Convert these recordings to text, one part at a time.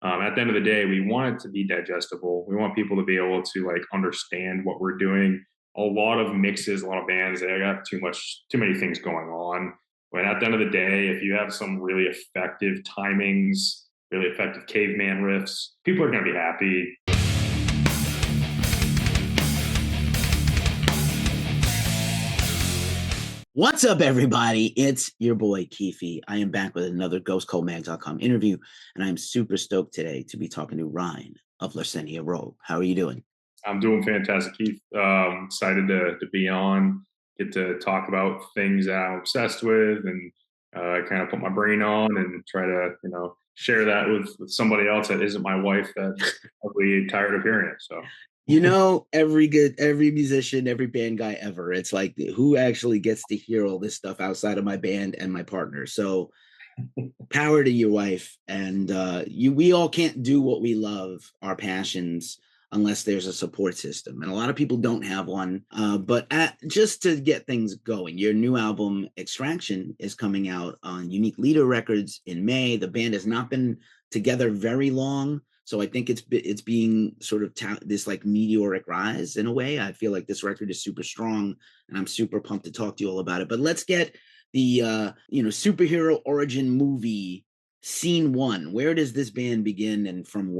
At the end of the day, we want it to be digestible. We want people to be able to like understand what we're doing. A lot of mixes, a lot of bands, they have too many things going on. But at the end of the day, if you have some really effective timings, really effective caveman riffs, people are going to be happy. What's up, everybody? It's your boy Keefy. I am back with another GhostCodeMag.com interview, and I'm super stoked today to be talking to Ryan of Larcenia Roe. How are you doing? I'm doing fantastic, Keith. Excited to be on, get to talk about things that I'm obsessed with, and kind of put my brain on and try to share that with somebody else that isn't my wife that's probably tired of hearing it. So every musician, every band guy ever, it's like, who actually gets to hear all this stuff outside of my band and my partner? So power to your wife. And we all can't do what we love, our passions, unless there's a support system. And a lot of people don't have one. Just to get things going, your new album, Extraction, is coming out on Unique Leader Records in May. The band has not been together very long. So I think it's being sort of this like meteoric rise in a way. I feel like this record is super strong, and I'm super pumped to talk to you all about it. But let's get the superhero origin movie scene one. Where does this band begin, and from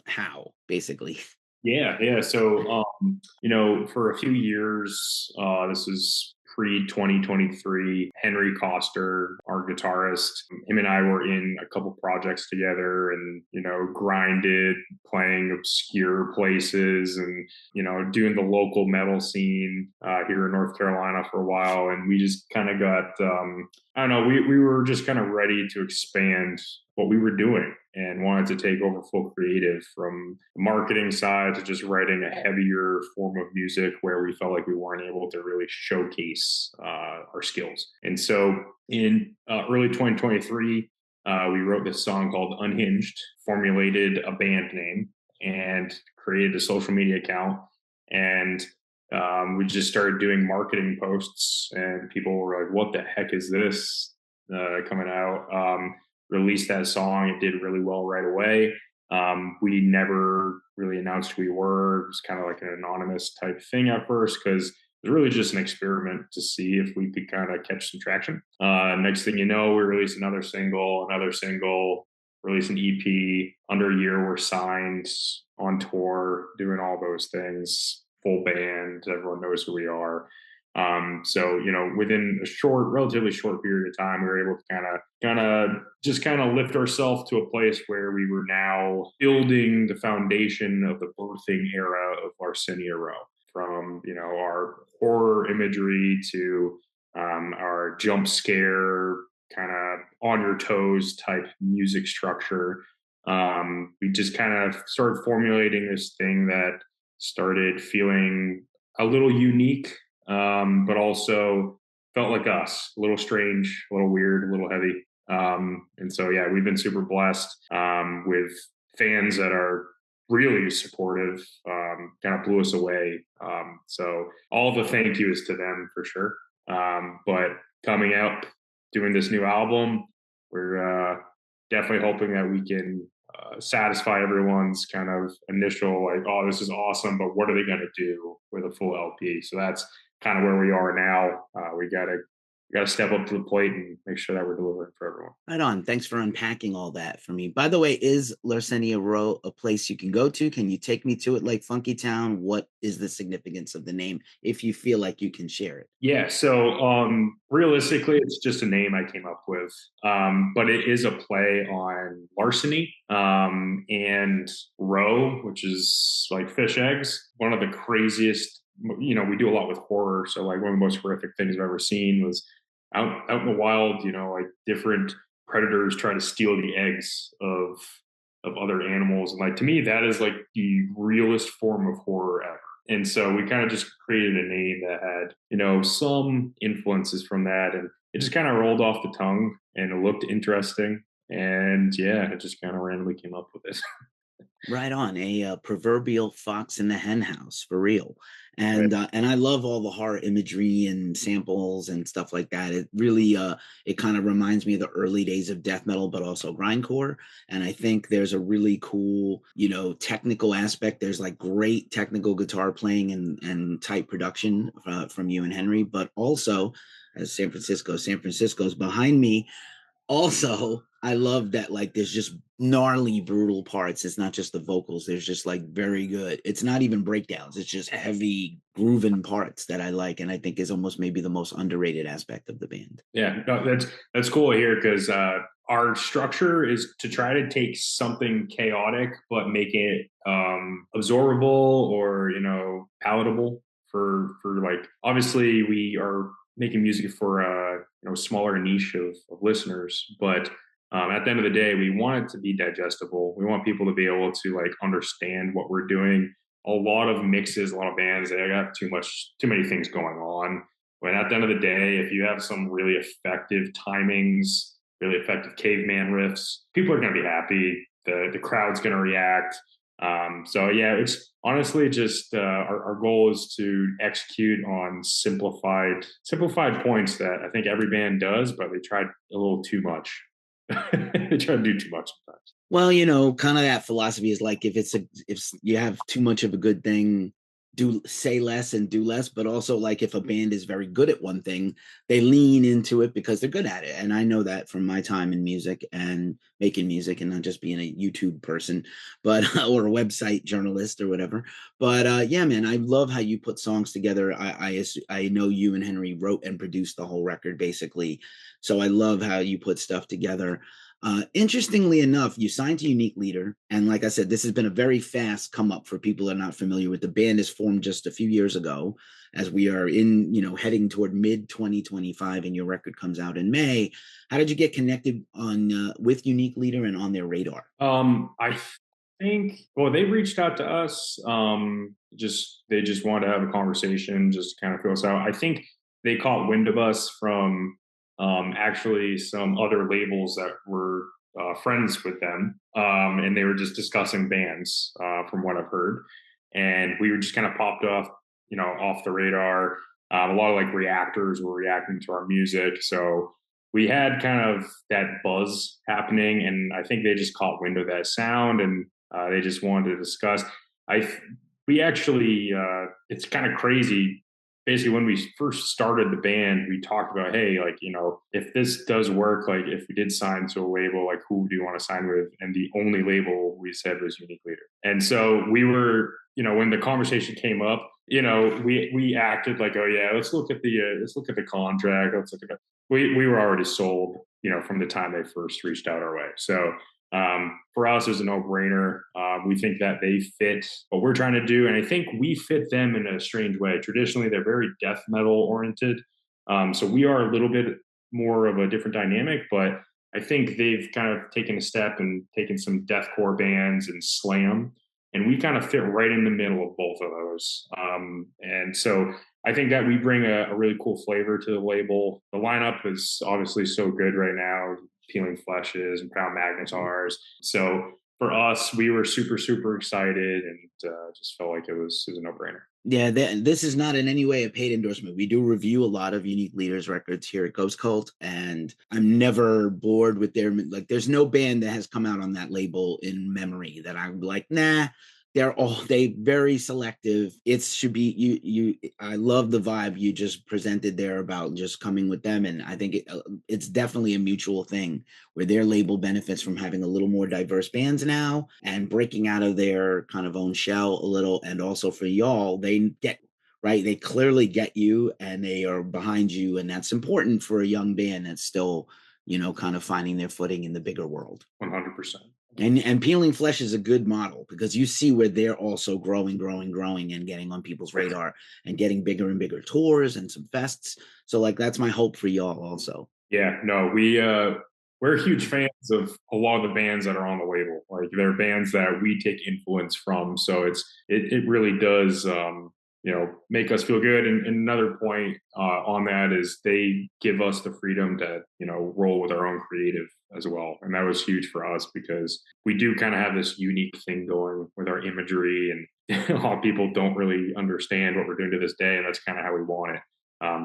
how, basically? Yeah. So for a few years, this was pre 2023. Henry Koster, our guitarist, him and I were in a couple projects together, and grinded, playing obscure places, and doing the local metal scene here in North Carolina for a while. And we just kind of got I don't know, we were just kind of ready to expand what we were doing and wanted to take over full creative, from the marketing side to just writing a heavier form of music where we felt like we weren't able to really showcase our skills. And so in early 2023, we wrote this song called Unhinged, formulated a band name, and created a social media account. And we just started doing marketing posts, and people were like, what the heck is this coming out? Released that song. It did really well right away. We never really announced who we were. It was kind of like an anonymous type thing at first, because it was really just an experiment to see if we could kind of catch some traction. Next thing you know, we released another single, released an EP. Under a year, we're signed, on tour, doing all those things. Full band, everyone knows who we are. So within a relatively short period of time, we were able to kind of lift ourselves to a place where we were now building the foundation of the birthing era of Larcenia Roe, from our horror imagery to our jump scare, kind of on your toes type music structure. We just kind of started formulating this thing that started feeling a little unique, but also felt like us, a little strange, a little weird, a little heavy. And so, yeah, we've been super blessed with fans that are really supportive, kind of blew us away. So all the thank yous to them for sure. But coming out, doing this new album, we're definitely hoping that we can satisfy everyone's kind of initial like, oh, this is awesome, but what are they going to do with a full LP? So that's kind of where we are now. We gotta step up to the plate and make sure that we're delivering for everyone. Right on. Thanks for unpacking all that for me. By the way, is Larcenia Roe a place you can go to? Can you take me to it like Funky Town? What is the significance of the name, if you feel like you can share it? Yeah, so realistically, it's just a name I came up with, but it is a play on larceny and roe, which is like fish eggs. One of the craziest, we do a lot with horror, so like one of the most horrific things I've ever seen was out in the wild, like different predators try to steal the eggs of other animals. And like, to me, that is like the realest form of horror ever. And so we kind of just created a name that had, some influences from that. And it just kind of rolled off the tongue, and it looked interesting. And yeah, it just kind of randomly came up with it. Right on, a proverbial fox in the hen house for real. Right. And I love all the horror imagery and samples and stuff like that. It really it kind of reminds me of the early days of death metal, but also grindcore. And I think there's a really cool, technical aspect. There's like great technical guitar playing and tight production from you and Henry, but also as San Francisco's behind me. Also, I love that like there's just gnarly, brutal parts. It's not just the vocals. There's just like very good. It's not even breakdowns. It's just heavy grooving parts that I like, and I think is almost maybe the most underrated aspect of the band. Yeah, no, that's cool to hear because our structure is to try to take something chaotic but make it absorbable or palatable for like obviously we are making music for a smaller niche of listeners, but at the end of the day, we want it to be digestible. We want people to be able to like understand what we're doing. A lot of mixes, a lot of bands, they have too many things going on. But at the end of the day, if you have some really effective timings, really effective caveman riffs, people are going to be happy. The crowd's going to react. So yeah, it's honestly just our goal is to execute on simplified points that I think every band does, but they try a little too much. They try to do too much sometimes. Well, kind of that philosophy is like if you have too much of a good thing, do say less and do less. But also like if a band is very good at one thing, they lean into it because they're good at it. And I know that from my time in music and making music and not just being a YouTube person, but or a website journalist or whatever. But yeah, man, I love how you put songs together. I know you and Henry wrote and produced the whole record basically. So I love how you put stuff together. Interestingly enough, you signed to Unique Leader. And like I said, this has been a very fast come up for people that are not familiar with the band is formed just a few years ago as we are heading toward mid 2025 and your record comes out in May. How did you get connected on with Unique Leader and on their radar? I think well, they reached out to us. They just wanted to have a conversation, just kind of feel us out. I think they caught wind of us from actually some other labels that were friends with them, and they were just discussing bands from what I've heard, and we were just kind of popped off, off the radar. A lot of like reactors were reacting to our music, so we had kind of that buzz happening, and I think they just caught wind of that sound, and they just wanted to discuss. I we actually it's kind of crazy. Basically, when we first started the band, we talked about, hey, like if this does work, like if we did sign to a label, like who do you want to sign with? And the only label we said was Unique Leader. And so we were, when the conversation came up, we acted like, oh yeah, let's look at the contract, let's look at we were already sold, from the time they first reached out our way. So for us, it's a no-brainer. We think that they fit what we're trying to do, and I think we fit them in a strange way. Traditionally, they're very death metal oriented, so we are a little bit more of a different dynamic. But I think they've kind of taken a step and taken some deathcore bands and slam, and we kind of fit right in the middle of both of those. And so I think that we bring a really cool flavor to the label. The lineup is obviously so good right now. Peeling Fleshes and Proud Magnetars. So for us, we were super, super excited and just felt like it was a no-brainer. Yeah, this is not in any way a paid endorsement. We do review a lot of Unique Leaders records here at Ghost Cult, and I'm never bored with their like. There's no band that has come out on that label in memory that I'm like, nah. They very selective. It should be you. I love the vibe you just presented there about just coming with them, and I think it's definitely a mutual thing where their label benefits from having a little more diverse bands now and breaking out of their kind of own shell a little, and also for y'all, they get right. They clearly get you, and they are behind you, and that's important for a young band that's still kind of finding their footing in the bigger world. 100%. And Peeling Flesh is a good model because you see where they're also growing and getting on people's radar and getting bigger and bigger tours and some fests. So like that's my hope for y'all also. Yeah, no, we're huge fans of a lot of the bands that are on the label. Like they're bands that we take influence from. So it really does make us feel good. And another point on that is they give us the freedom to, roll with our own creative as well. And that was huge for us because we do kind of have this unique thing going with our imagery, and a lot of people don't really understand what we're doing to this day. And that's kind of how we want it.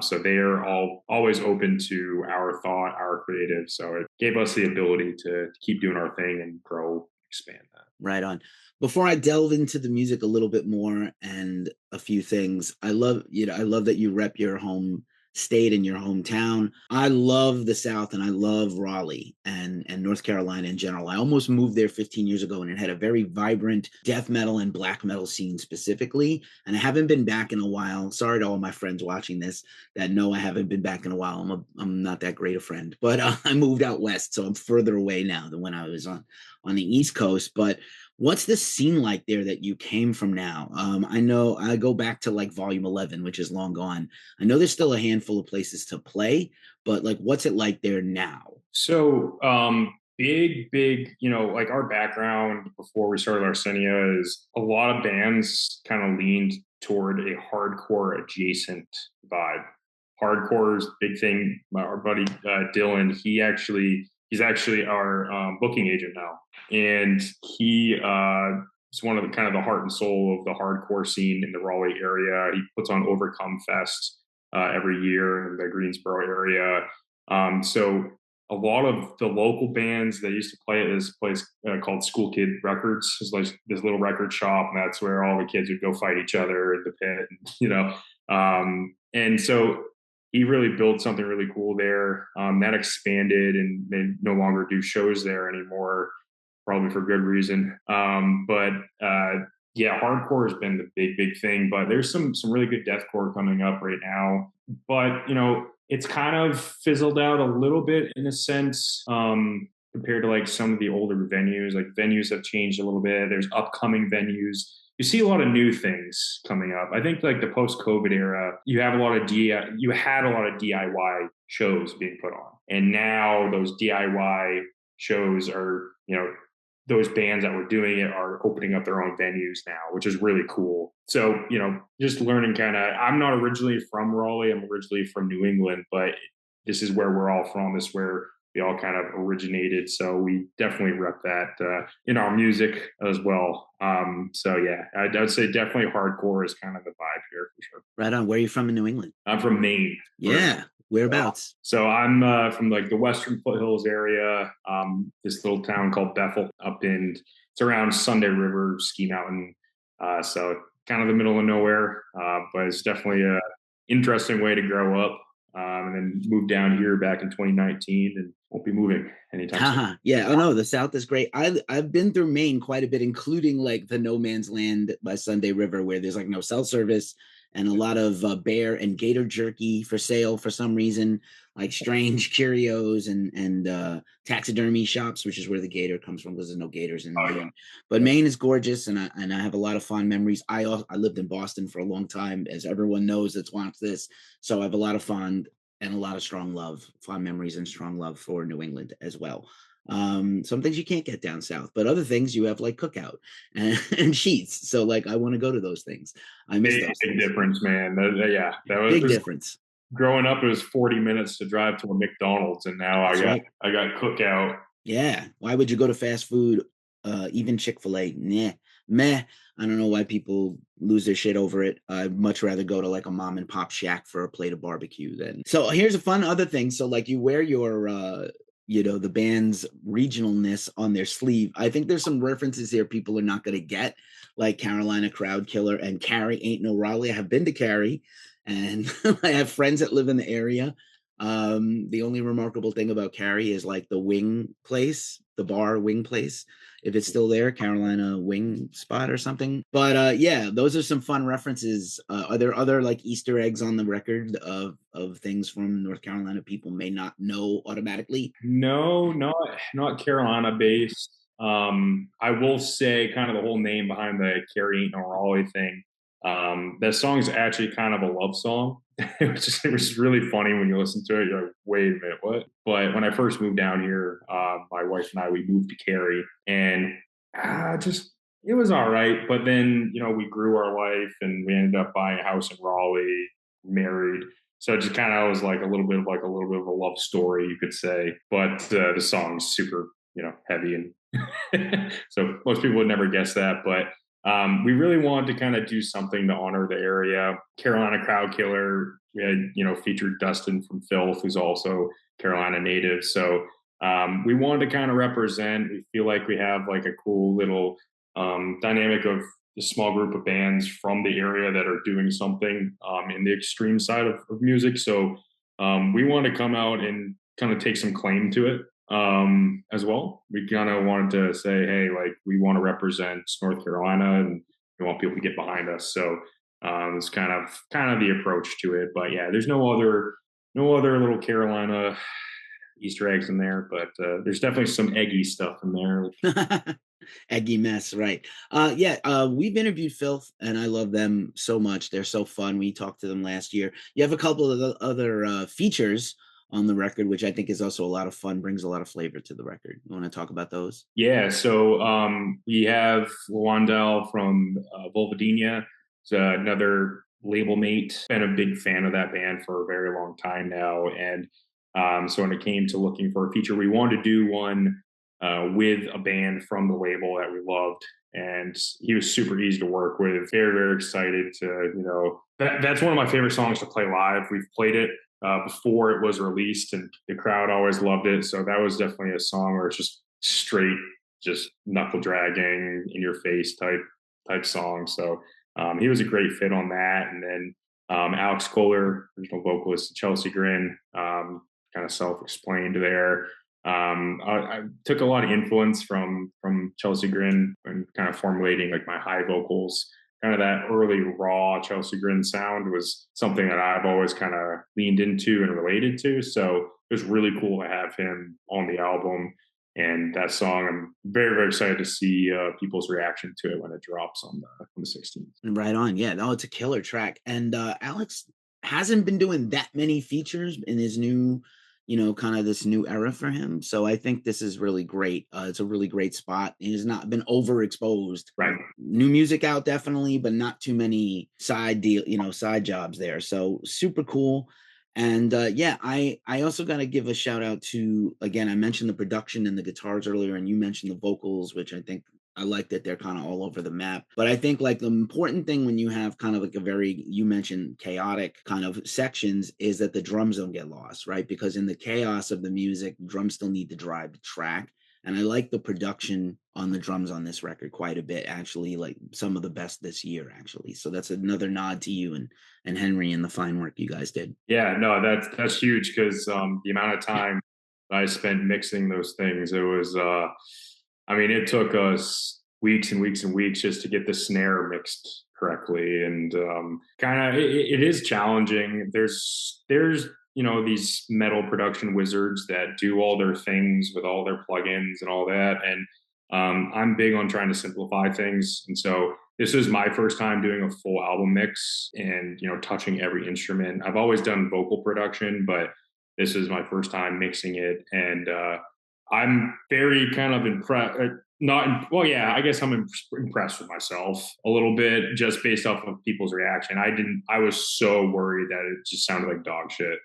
So they are always open to our thought, our creative. So it gave us the ability to keep doing our thing and grow, expand that. Right on. Before I delve into the music a little bit more and a few things, I love that you rep your home state and your hometown. I love the South and I love Raleigh and North Carolina in general. I almost moved there 15 years ago and it had a very vibrant death metal and black metal scene specifically. And I haven't been back in a while. Sorry to all my friends watching this that know I haven't been back in a while. I'm not that great a friend, but I moved out west, so I'm further away now than when I was on the East Coast. But what's the scene like there that you came from now? I know I go back to like Volume 11, which is long gone. I know there's still a handful of places to play, but like, what's it like there now? So, big, like our background before we started Larcenia is a lot of bands kind of leaned toward a hardcore adjacent vibe. Hardcore is big thing. Our buddy Dylan, he's actually our booking agent now, and he is one of the kind of the heart and soul of the hardcore scene in the Raleigh area. He puts on Overcome Fest every year in the Greensboro area. So a lot of the local bands that used to play at this place called School Kid Records is like this little record shop, and that's where all the kids would go fight each other in the pit, and so he really built something really cool there. That expanded, and they no longer do shows there anymore, probably for good reason. But yeah, hardcore has been the big thing. But there's some really good deathcore coming up right now. But it's kind of fizzled out a little bit in a sense compared to like some of the older venues. Like venues have changed a little bit. There's upcoming venues. You see a lot of new things coming up. I think like the post-COVID era, you had a lot of DIY shows being put on, and now those DIY shows are, those bands that were doing it are opening up their own venues now, which is really cool. So, just learning I'm not originally from Raleigh. I'm originally from New England, but this is where we're all from. This is where we all kind of originated. So we definitely rep that in our music as well. So yeah, I'd say definitely hardcore is kind of the vibe here for sure. Right on. Where are you from in New England? I'm from Maine. Yeah. Whereabouts? So I'm from like the Western Foothills area, this little town called Bethel it's around Sunday River Ski Mountain. So kind of the middle of nowhere, but it's definitely a interesting way to grow up. And then moved down here back in 2019 and won't be moving anytime soon. Yeah. Oh no, the South is great. I've been through Maine quite a bit, including like the no man's land by Sunday River, where there's like no cell service and a lot of bear and gator jerky for sale for some reason, like strange curios and taxidermy shops, which is where the gator comes from because there's no gators in Maine. Yeah. But Maine is gorgeous, and I have a lot of fond memories. I lived in Boston for a long time, as everyone knows that's watched this. So I have a lot of fond and a lot of fond memories and strong love for New England as well. Some things you can't get down south, but other things you have like Cookout and Sheets. So like I want to go to those things. I miss those big things. Difference, man. That was big difference. Growing up, it was 40 minutes to drive to a McDonald's, and now I got Cookout. Yeah. Why would you go to fast food? Even Chick-fil-A? Meh. I don't know why people lose their shit over it. I'd much rather go to like a mom and pop shack for a plate of barbecue than. So here's a fun other thing. So like you wear your the band's regionalness on their sleeve. I think there's some references here people are not going to get, like Carolina Crowd Killer and Cary Ain't No Raleigh. I have been to Cary, and I have friends that live in the area. The only remarkable thing about Cary is like the wing place, the bar wing place, if it's still there, Carolina Wing Spot or something. But yeah, those are some fun references. Are there other like Easter eggs on the record of things from North Carolina people may not know automatically? No, not Carolina based. I will say kind of the whole name behind the Cary Ain't No Raleigh thing. That song is actually kind of a love song. It was really funny when you listen to it. You're like, wait a minute, what? But when I first moved down here, my wife and I, we moved to Cary, and it was all right. But then, we grew our life and we ended up buying a house in Raleigh, married. So it just kind of was like a little bit of a love story, you could say. But the song's super, heavy, and so most people would never guess that. But we really wanted to kind of do something to honor the area. Carolina Crowd Killer, we had, featured Dustin from Filth, who's also Carolina native. So we wanted to kind of represent. We feel like we have like a cool little dynamic of a small group of bands from the area that are doing something in the extreme side of music. So we want to come out and kind of take some claim to it as well. We kind of wanted to say, hey, like we want to represent North Carolina and we want people to get behind us. So it's kind of the approach to it. But yeah, there's no other little Carolina Easter eggs in there, but there's definitely some eggy stuff in there. Eggy mess, right? We've interviewed Filth, and I love them so much. They're so fun. We talked to them last year. You have a couple of other features on the record, which I think is also a lot of fun, brings a lot of flavor to the record. You want to talk about those? Yeah, so we have Wandel from Vulvodynia. It's another label mate. Been a big fan of that band for a very long time now. And so when it came to looking for a feature, we wanted to do one with a band from the label that we loved. And he was super easy to work with. Very, very excited to, that's one of my favorite songs to play live. We've played it before it was released, and the crowd always loved it. So that was definitely a song where it's just straight, just knuckle dragging in your face type song. So he was a great fit on that. And then Alex Kohler, original vocalist, Chelsea Grin, kind of self-explained there. I took a lot of influence from Chelsea Grin and kind of formulating like my high vocals. Kind of that early raw Chelsea Grin sound was something that I've always kind of leaned into and related to. So it was really cool to have him on the album. And that song, I'm very, very excited to see people's reaction to it when it drops on the 16th. Right on. Yeah, no, it's a killer track. And Alex hasn't been doing that many features in his new, kind of this new era for him. So I think this is really great. It's a really great spot. He has not been overexposed. Right. New music out, definitely, but not too many side jobs there. So super cool. And I also got to give a shout out to, again, I mentioned the production and the guitars earlier, and you mentioned the vocals, which I think I like that they're kind of all over the map. But I think like the important thing when you have kind of like you mentioned chaotic kind of sections is that the drums don't get lost, right? Because in the chaos of the music, drums still need to drive the track. And I like the production on the drums on this record quite a bit, actually, like some of the best this year, actually. So that's another nod to you and Henry and the fine work you guys did. Yeah, no, that's huge because the amount of time I spent mixing those things, it was, it took us weeks and weeks and weeks just to get the snare mixed correctly, and kind of it is challenging. There's these metal production wizards that do all their things with all their plugins and all that, and I'm big on trying to simplify things, and so this is my first time doing a full album mix and touching every instrument. I've always done vocal production, but this is my first time mixing it, and I'm very kind of impressed. I guess I'm impressed with myself a little bit just based off of people's reaction. I was so worried that it just sounded like dog shit.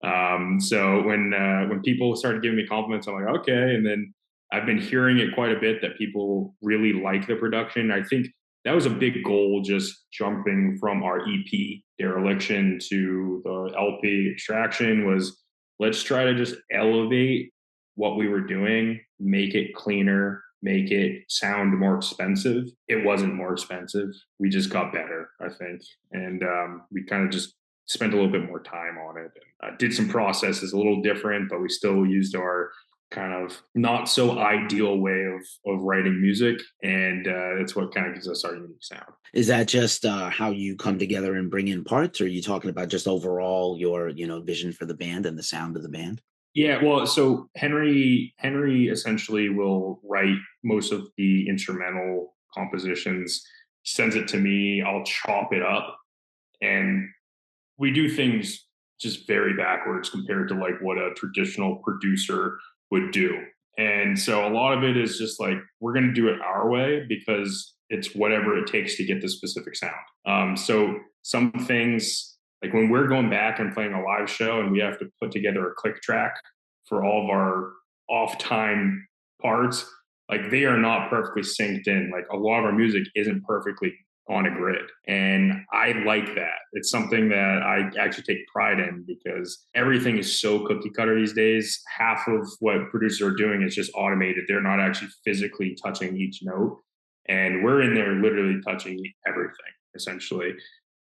So when people started giving me compliments, I'm like, okay. And then I've been hearing it quite a bit that people really like the production. I think that was a big goal, just jumping from our EP Dereliction to the LP Extraction, was let's try to just elevate what we were doing, make it cleaner, make it sound more expensive. It wasn't more expensive. We just got better, I think. And we kind of just spent a little bit more time on it. Did some processes a little different, but we still used our kind of not so ideal way of writing music, and that's what kind of gives us our unique sound. Is that just how you come together and bring in parts, or are you talking about just overall your vision for the band and the sound of the band? Yeah, well, so Henry essentially will write most of the instrumental compositions, sends it to me, I'll chop it up, and we do things just very backwards compared to like what a traditional producer would do. And so a lot of it is just like, we're going to do it our way because it's whatever it takes to get the specific sound. So some things, like when we're going back and playing a live show and we have to put together a click track for all of our off time parts, like they are not perfectly synced in. Like a lot of our music isn't perfectly on a grid. And I like that. It's something that I actually take pride in because everything is so cookie cutter these days. Half of what producers are doing is just automated. They're not actually physically touching each note. And we're in there literally touching everything, essentially.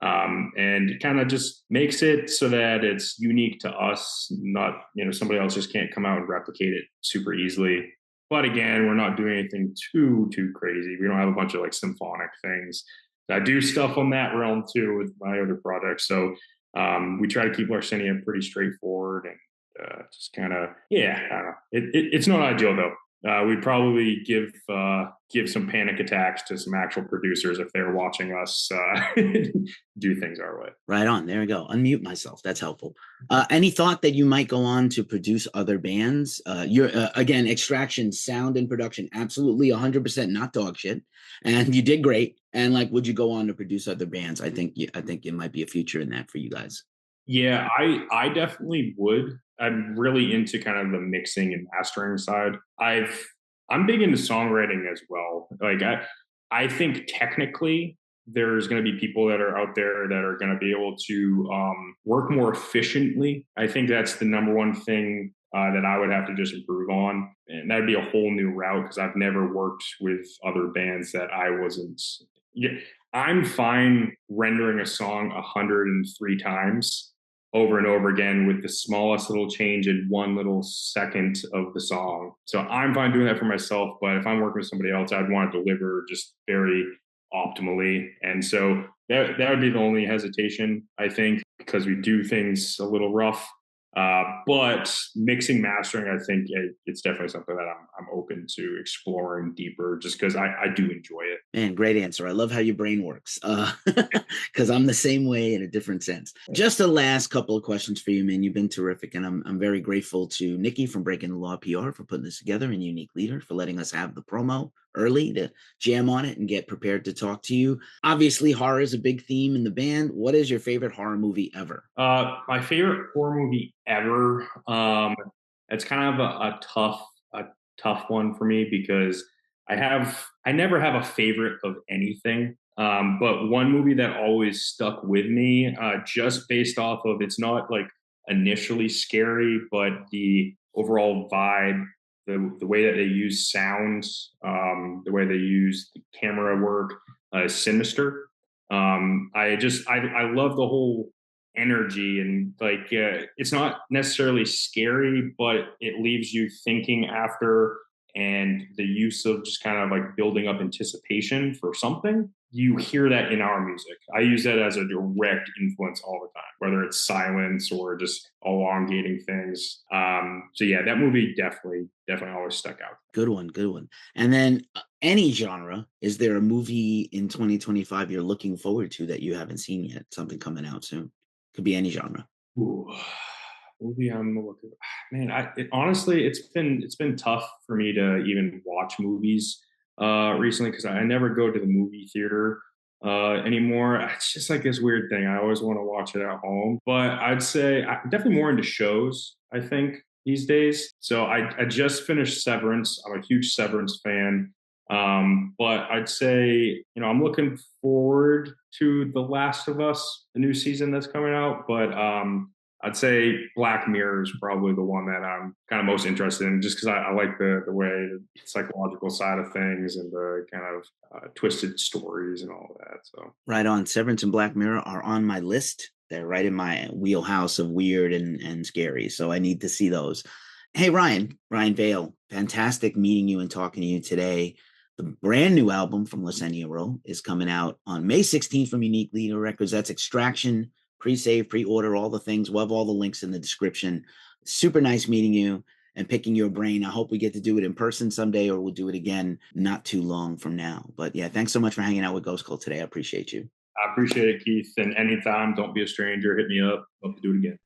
And it kind of just makes it so that it's unique to us, not, somebody else just can't come out and replicate it super easily. But again, we're not doing anything too crazy. We don't have a bunch of like symphonic things. I do stuff on that realm too with my other projects. So we try to keep Larcenia pretty straightforward and just kind of, I don't know. It's not ideal though. We'd probably give some panic attacks to some actual producers if they're watching us do things our way. Right on. There we go. Unmute myself. That's helpful. Any thought that you might go on to produce other bands? You're again, Extraction, sound and production, absolutely 100% not dog shit, and you did great. And like, would you go on to produce other bands? I think it might be a future in that for you guys. Yeah, I definitely would. I'm really into kind of the mixing and mastering side. I'm big into songwriting as well. Like I think technically there's going to be people that are out there that are going to be able to work more efficiently. I think that's the number one thing that I would have to just improve on. And that'd be a whole new route because I've never worked with other bands that I wasn't. Yeah, I'm fine rendering a song 103 times over and over again with the smallest little change in one little second of the song. So I'm fine doing that for myself, but if I'm working with somebody else, I'd want to deliver just very optimally. And so that would be the only hesitation, I think, because we do things a little rough. But mixing, mastering, I think it's definitely something that I'm open to exploring deeper just because I do enjoy it. Man, great answer. I love how your brain works because I'm the same way in a different sense. Just a last couple of questions for you, man. You've been terrific. And I'm very grateful to Nikki from Breaking the Law PR for putting this together and Unique Leader for letting us have the promo early to jam on it and get prepared to talk to you. Obviously, horror is a big theme in the band. What is your favorite horror movie ever? My favorite horror movie ever. It's kind of a tough one for me because I never have a favorite of anything. But one movie that always stuck with me, just based off of it's not like initially scary, but the overall vibe, the way that they use sound, the way they use the camera work, is sinister. I love the whole energy and like it's not necessarily scary, but it leaves you thinking after. And the use of just kind of like building up anticipation for something, you hear that in our music. I use that as a direct influence all the time, whether it's silence or just elongating things. So yeah, that movie definitely always stuck out. Good one. And then any genre, is there a movie in 2025 you're looking forward to that you haven't seen yet? Something coming out soon. Could be any genre. Ooh. Movie I'm looking, man. Honestly, it's been tough for me to even watch movies recently because I never go to the movie theater anymore. It's just like this weird thing. I always want to watch it at home, but I'd say I'm definitely more into shows, I think, these days. So I just finished Severance. I'm a huge Severance fan. But I'd say, I'm looking forward to The Last of Us, the new season that's coming out. But I'd say Black Mirror is probably the one that I'm kind of most interested in, just because I like the way the psychological side of things and the kind of twisted stories and all of that. So right on. Severance and Black Mirror are on my list. They're right in my wheelhouse of weird and scary. So I need to see those. Hey, Ryan Vail, fantastic meeting you and talking to you today. The brand new album from Larcenia Roe is coming out on May 16th from Unique Leader Records. That's Extraction. Pre-save, pre-order, all the things. We'll have all the links in the description. Super nice meeting you and picking your brain. I hope we get to do it in person someday, or we'll do it again not too long from now. But yeah, thanks so much for hanging out with Ghost Cult today. I appreciate you. I appreciate it, Keith. And anytime, don't be a stranger. Hit me up. Love to do it again.